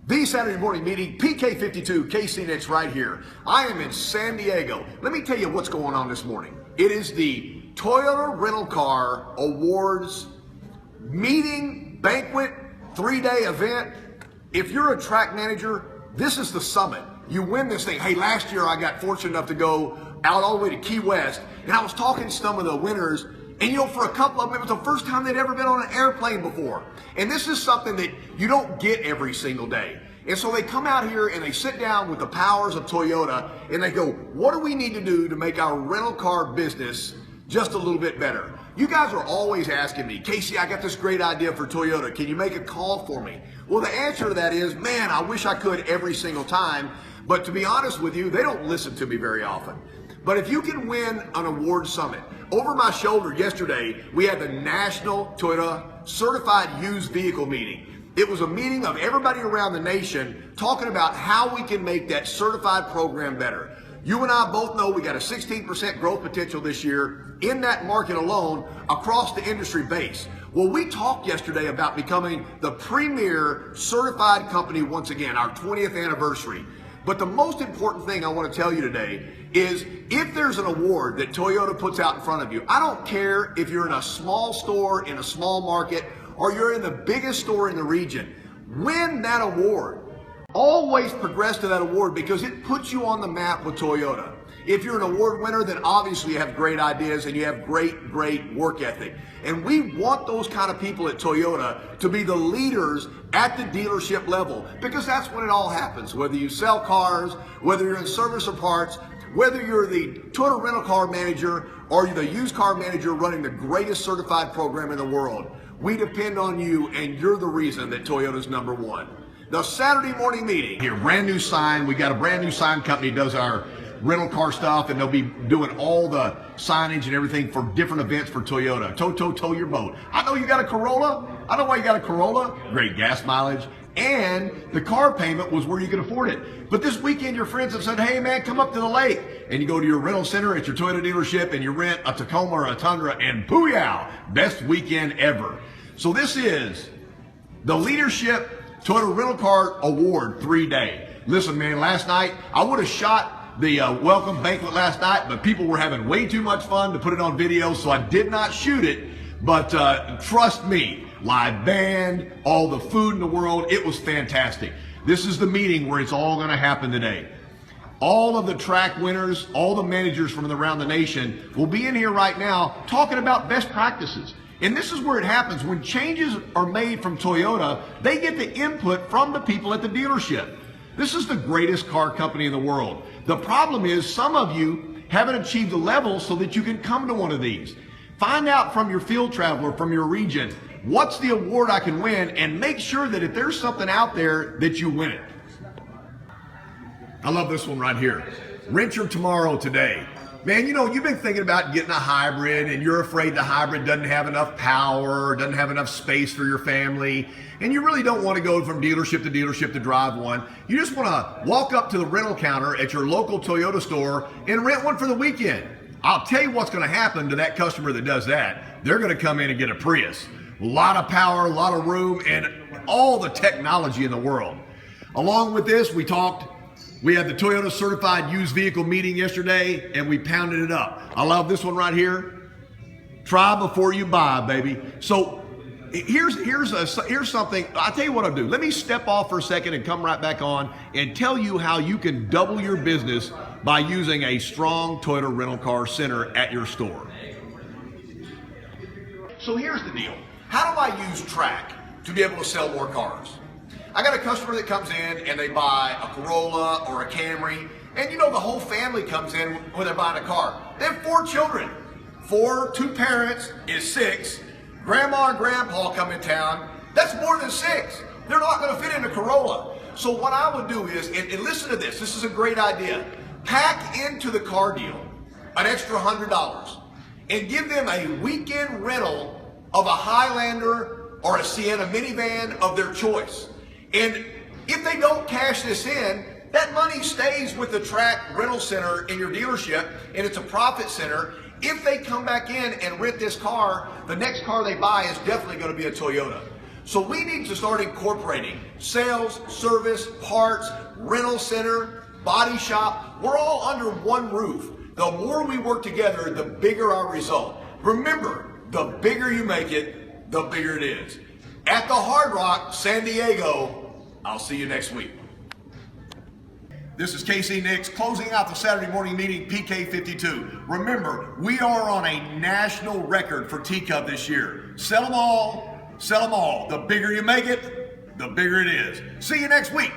The Saturday morning meeting, PK52, KCNX right here. I am in San Diego. Let me tell you what's going on this morning. It is the Toyota Rental Car Awards meeting, banquet, 3-day event. If you're a track manager, this is the summit. You win this thing. Hey, last year I got fortunate enough to go out all the way to Key West, and I was talking to some of the winners, and you know, for a couple of them, it was the first time they'd ever been on an airplane before. And this is something that you don't get every single day. And so they come out here and they sit down with the powers of Toyota and they go, what do we need to do to make our rental car business just a little bit better? You guys are always asking me, Casey, I got this great idea for Toyota. Can you make a call for me? Well, the answer to that is, man, I wish I could every single time. But to be honest with you, they don't listen to me very often. But if you can win an award summit, over my shoulder yesterday, we had the National Toyota Certified Used Vehicle Meeting. It was a meeting of everybody around the nation talking about how we can make that certified program better. You and I both know we got a 16% growth potential this year in that market alone across the industry base. Well, we talked yesterday about becoming the premier certified company once again, our 20th anniversary. But the most important thing I want to tell you today is if there's an award that Toyota puts out in front of you, I don't care if you're in a small store in a small market or you're in the biggest store in the region, win that award. Always progress to that award because it puts you on the map with Toyota. If you're an award winner, then obviously you have great ideas and you have great work ethic. And we want those kind of people at Toyota to be the leaders at the dealership level because that's when it all happens. Whether you sell cars, whether you're in service or parts, whether you're the Toyota rental car manager or you're the used car manager running the greatest certified program in the world, we depend on you and you're the reason that Toyota's number one. The Saturday morning meeting here, brand new sign. We got a brand new sign company does our rental car stuff, and they'll be doing all the signage and everything for different events for Toyota. Tow your boat. I know you got a Corolla. I know why you got a Corolla. Great gas mileage. And the car payment was where you could afford it. But this weekend, your friends have said, hey man, come up to the lake. And you go to your rental center at your Toyota dealership and you rent a Tacoma or a Tundra and booyah, best weekend ever. So this is the Leadership Toyota Rental Car Award 3-day. Listen, man, last night, I would have shot the welcome banquet last night, but people were having way too much fun to put it on video, so I did not shoot it. But trust me, live band, all the food in the world, it was fantastic. This is the meeting where it's all going to happen today. All of the track winners, all the managers from around the nation will be in here right now talking about best practices. And this is where it happens. When changes are made from Toyota, they get the input from the people at the dealership. This is the greatest car company in the world. The problem is some of you haven't achieved the level so that you can come to one of these. Find out from your field traveler, from your region, what's the award I can win, and make sure that if there's something out there that you win it. I love this one right here. Rent your tomorrow today. Man, you know, you've been thinking about getting a hybrid and you're afraid the hybrid doesn't have enough power, doesn't have enough space for your family, and you really don't want to go from dealership to drive one. You just want to walk up to the rental counter at your local Toyota store and rent one for the weekend. I'll tell you what's going to happen to that customer that does that. They're going to come in and get a Prius. A lot of power, a lot of room, and all the technology in the world. Along with this, we had the Toyota Certified Used Vehicle meeting yesterday, and we pounded it up. I love this one right here. Try before you buy, baby. So here's something. I'll tell you what I'll do. Let me step off for a second and come right back on and tell you how you can double your business by using a strong Toyota rental car center at your store. So here's the deal. How do I use TRAC to be able to sell more cars? I got a customer that comes in and they buy a Corolla or a Camry, and you know the whole family comes in when they're buying a car. They have 4 children. 2 parents is 6. Grandma and grandpa come in town. That's more than 6. They're not going to fit in a Corolla. So what I would do is, and listen to this, this is a great idea. Pack into the car deal an extra $100 and give them a weekend rental of a Highlander or a Sienna minivan of their choice. And if they don't cash this in, that money stays with the TRAC rental center in your dealership, and it's a profit center. If they come back in and rent this car, the next car they buy is definitely going to be a Toyota. So we need to start incorporating sales, service, parts, rental center, body shop. We're all under one roof. The more we work together, the bigger our result. Remember, the bigger you make it, the bigger it is. At the Hard Rock, San Diego, I'll see you next week. This is KC Nix closing out the Saturday morning meeting PK52. Remember, we are on a national record for teacup this year. Sell them all, sell them all. The bigger you make it, the bigger it is. See you next week.